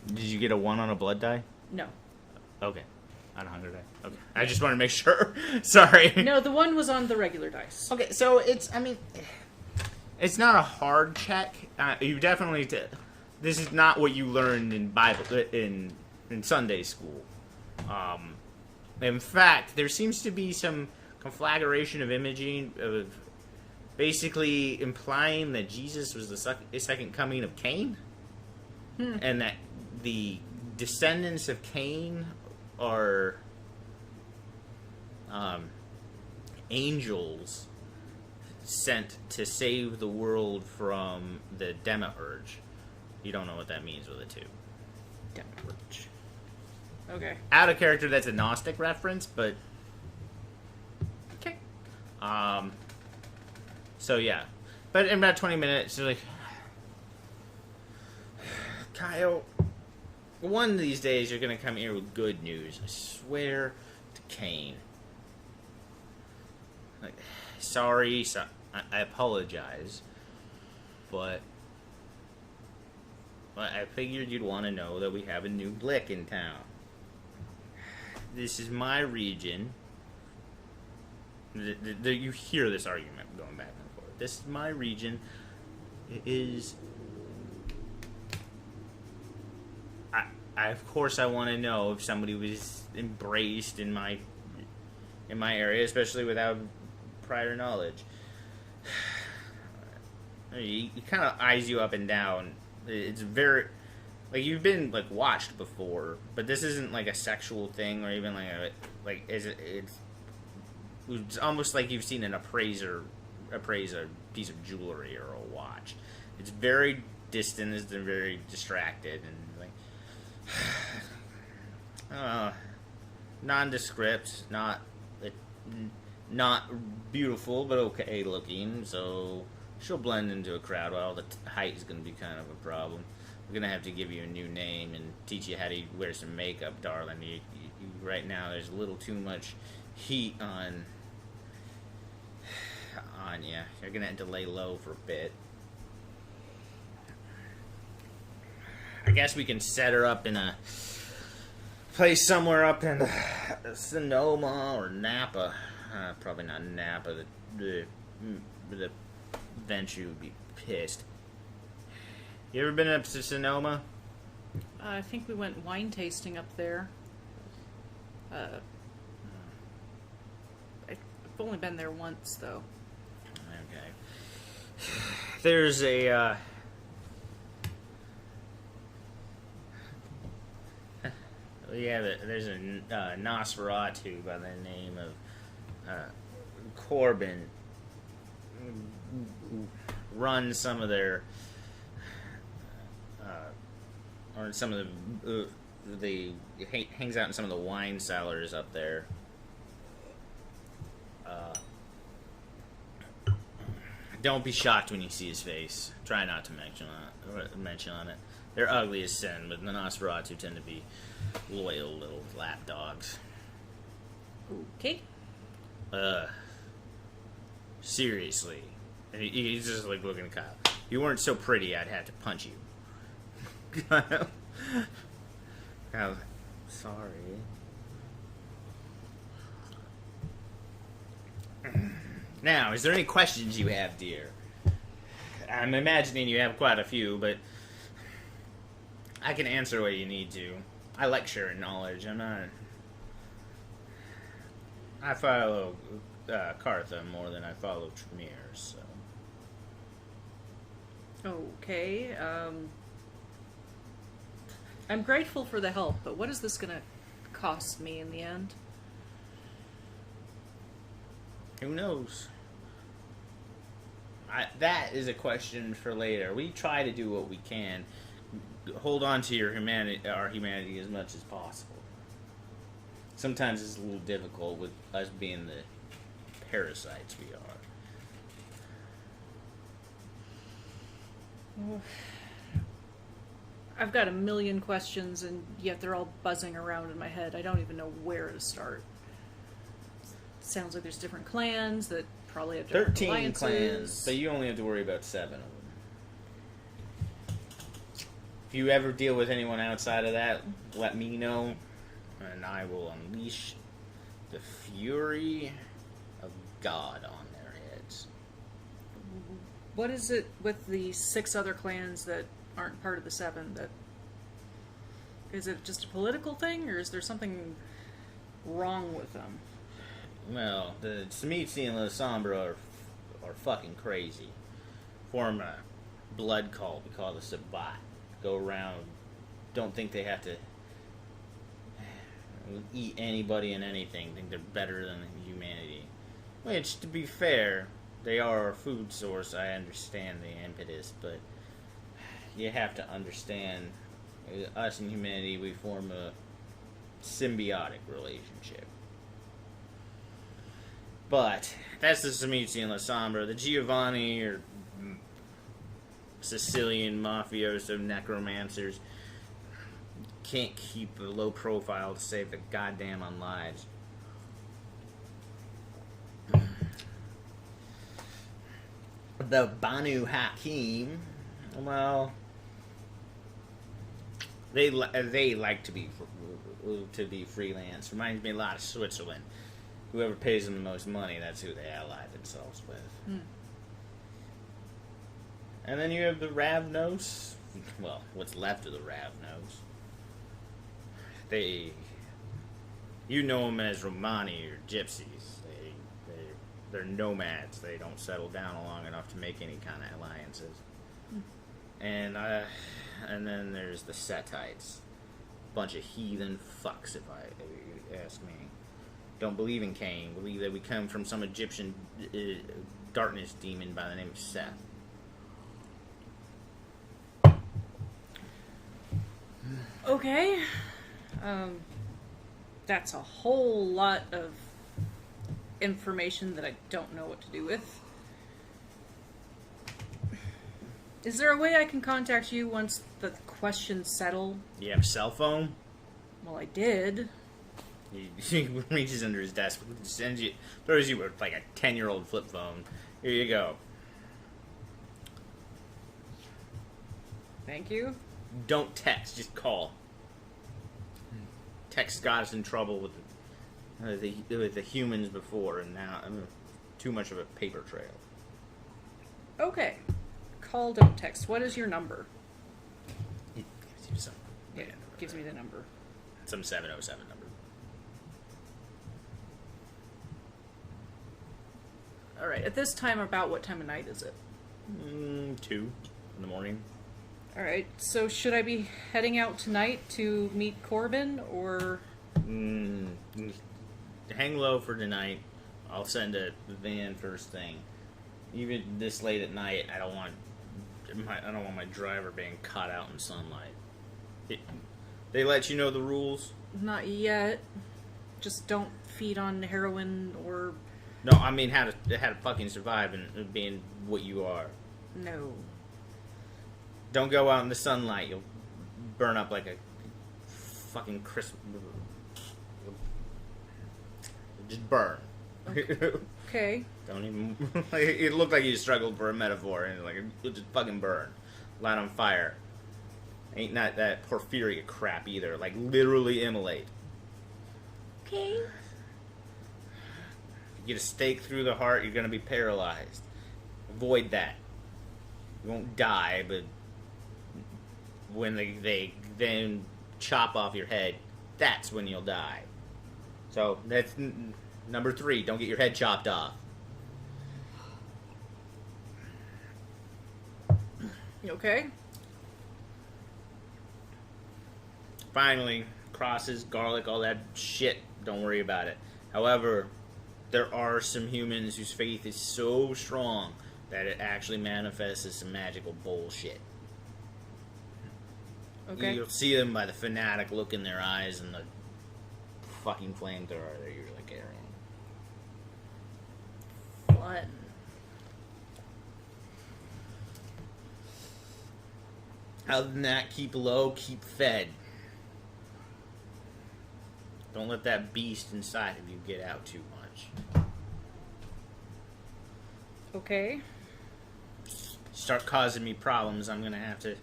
Did you get a 1 on a blood die? No. Okay. On a hunger die. Okay. I just want to make sure. Sorry. No, the 1 was on the regular dice. Okay, so it's not a hard check. You definitely this is not what you learned in Bible in Sunday school. In fact, there seems to be some conflagration of imaging of basically implying that Jesus was the second coming of Cain, and that the descendants of Cain are angels sent to save the world from the demiurge. You don't know what that means with it, too. Demerit. Okay. Out of character, that's a Gnostic reference, but Okay. so yeah. But in about 20 minutes, you're like, Kyle, one of these days you're gonna come here with good news. I swear to Kane. Like, sorry, I apologize, but I figured you'd want to know that we have a new Blick in town. This is my region. You hear this argument going back and forth. This is my region. It is. I of course I want to know if somebody was embraced in my area, especially without prior knowledge. He kind of eyes you up and down. It's very like you've been like watched before, but this isn't like a sexual thing or even like it's almost like you've seen an appraiser appraise a piece of jewelry or a watch. It's very distant, it's very distracted and like nondescript, not beautiful, but okay looking. So she'll blend into a crowd. Well, the height is going to be kind of a problem. We're going to have to give you a new name and teach you how to wear some makeup, darling. You, right now, there's a little too much heat on you. You're going to have to lay low for a bit. I guess we can set her up in a place somewhere up in Sonoma or Napa. Probably not Napa. The Venture would be pissed. You ever been up to Sonoma? I think we went wine tasting up there. I've only been there once, though. Okay. There's a there's a Nosferatu by the name of Corbin. Run some of their or some of the hangs out in some of the wine cellars up there. Don't be shocked when you see his face. Try not to mention on it. They're ugly as sin, but the Nosferatu tend to be loyal little lapdogs. Okay. Seriously. He's just like looking at Kyle. If you weren't so pretty, I'd have to punch you. Kyle, sorry. Now, is there any questions you have, dear? I'm imagining you have quite a few, but I can answer what you need to. I like sharing knowledge. I follow Cartha more than I follow Tremere, so. Okay. I'm grateful for the help, but what is this going to cost me in the end? Who knows? That is a question for later. We try to do what we can. Hold on to our humanity as much as possible. Sometimes it's a little difficult with us being the parasites we are. I've got a million questions, and yet they're all buzzing around in my head. I don't even know where to start. Sounds like there's different clans that probably have different 13 alliances. clans, but you only have to worry about 7 of them. If you ever deal with anyone outside of that, let me know, and I will unleash the fury of God on their heads. What is it with the 6 other clans that aren't part of the 7? That is it just a political thing, or is there something wrong with them? Well, the Tzimisce and La Sombra are fucking crazy. Form a blood cult we call the Sabbat. Go around, don't think they have to eat anybody and anything, think they're better than humanity. Which, to be fair, they are a food source. I understand the impetus, but you have to understand us and humanity, we form a symbiotic relationship. But that's the Samizi and La Sombra. The Giovanni or Sicilian mafioso necromancers can't keep a low profile to save the goddamn lives. The Banu Hakim, well, they like to be freelance. Reminds me a lot of Switzerland. Whoever pays them the most money, that's who they ally themselves with. And then you have the Ravnos. Well, what's left of the Ravnos. You know them as Romani or Gypsies. They're nomads. They don't settle down long enough to make any kind of alliances. And then there's the Setites. Bunch of heathen fucks, if you ask me. Don't believe in Cain. Believe that we come from some Egyptian darkness demon by the name of Seth. Okay. That's a whole lot of information that I don't know what to do with. Is there a way I can contact you once the questions settle? You have a cell phone? Well, I did. He reaches under his desk, throws you like a 10-year-old flip phone. Here you go. Thank you. Don't text, just call. Text got us in trouble with the humans before, and now too much of a paper trail. Okay. Call, don't text. What is your number? It gives you some. Yeah, gives me the number. Some 707 number. All right. At this time, about what time of night is it? 2 in the morning. All right. So should I be heading out tonight to meet Corbin, or? Hang low for tonight. I'll send a van first thing. Even this late at night, I don't want my driver being caught out in sunlight. They let you know the rules? Not yet. Just don't feed on heroin or. No, I mean how to fucking survive and being what you are. No. Don't go out in the sunlight. You'll burn up like a fucking crisp. Just burn. Okay. Don't even. It looked like you struggled for a metaphor, and like you'll just fucking burn, light on fire. Ain't not that porphyria crap either. Like literally immolate. Okay. You get a stake through the heart, you're gonna be paralyzed. Avoid that. You won't die, but when they then chop off your head, that's when you'll die. So that's number 3. Don't get your head chopped off. Okay. Finally, crosses, garlic, all that shit. Don't worry about it. However, there are some humans whose faith is so strong that it actually manifests as some magical bullshit. Okay. You'll see them by the fanatic look in their eyes and the fucking flamethrower they're usually carrying. Fun. Other than that, keep low, keep fed. Don't let that beast inside of you get out too much. Okay. Start causing me problems, I'm gonna have to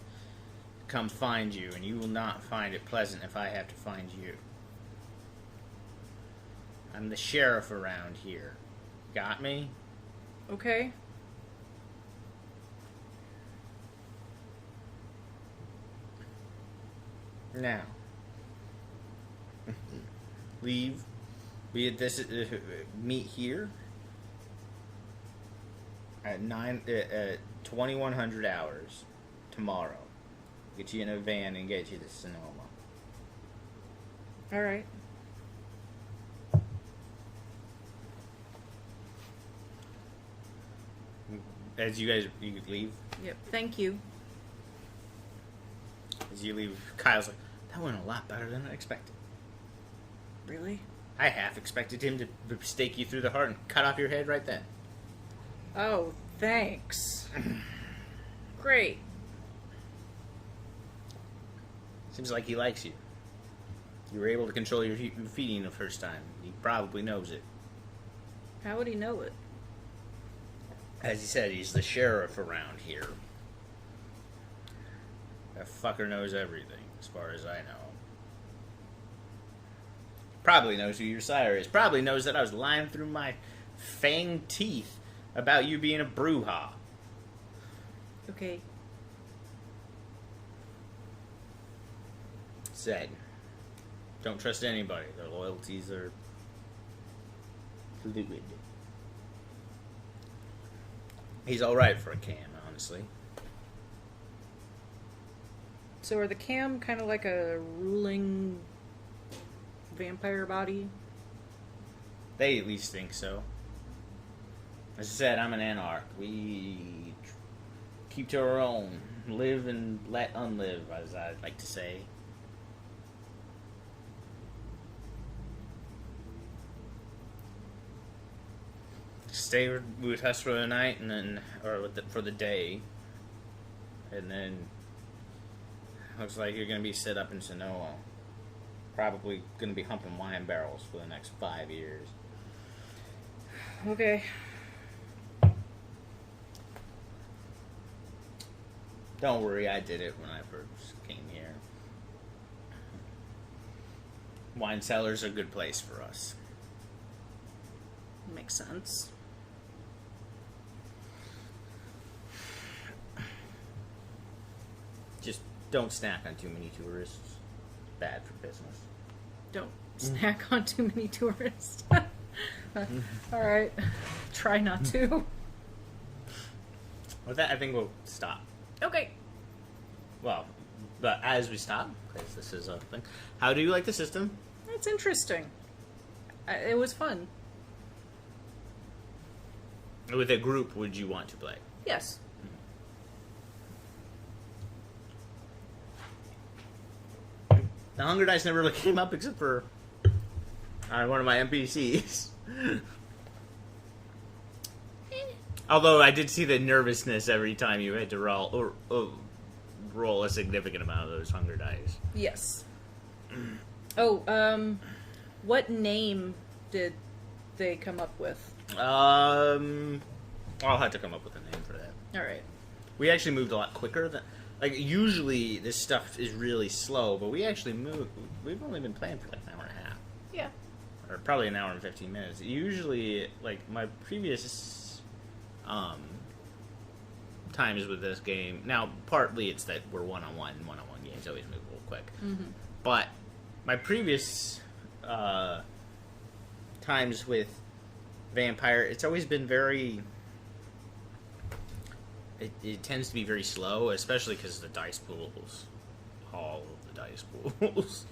come find you, and you will not find it pleasant if I have to find you. I'm the sheriff around here. Got me? Okay. Now. Leave. We at this meet here at 2100 hours tomorrow. Get you in a van and get you to Sonoma. All right. As you guys leave, Yep. Thank you. as you leave, Kyle's like, that went a lot better than I expected. Really? I half expected him to stake you through the heart and cut off your head right then. Oh, thanks. Great. Seems like he likes you. You were able to control your feeding the first time. He probably knows it. How would he know it? As he said, he's the sheriff around here. That fucker knows everything, as far as I know. Probably knows who your sire is. Probably knows that I was lying through my fanged teeth about you being a Brujah. Okay. Said. Don't trust anybody. Their loyalties are fluid. He's alright for a cam, honestly. So are the Cam kind of like a ruling vampire body? They at least think so. As I said, I'm an anarch. We keep to our own. Live and let unlive, as I'd like to say. Stay with us for the night, and then, or for the day, and then looks like you're gonna be set up in Sonoa. Probably gonna be humping wine barrels for the next 5 years. Okay. Don't worry, I did it when I first came here. Wine cellars are a good place for us. Makes sense. Just don't snack on too many tourists. Bad for business. Don't snack on too many tourists. Alright. Try not to. With that, I think we'll stop. Okay. Well, but as we stop, because this is a thing, how do you like the system? It's interesting. It was fun. With a group, would you want to play? Yes. The Hunger Dice never really came up except for one of my NPCs. Although I did see the nervousness every time you had to roll a significant amount of those Hunger Dice. Yes. Oh, what name did they come up with? I'll have to come up with a name for that. Alright. We actually moved a lot quicker than... Like, usually this stuff is really slow, but we actually moved... We've only been playing for like an hour and a half. Yeah. Or probably an hour and 15 minutes. Usually, like, my previous times with this game... Now, partly it's that we're one-on-one games always move a little quick. Mm-hmm. But my previous times with Vampire, it's always been very... It tends to be very slow, especially because the dice pools. All of the dice pools.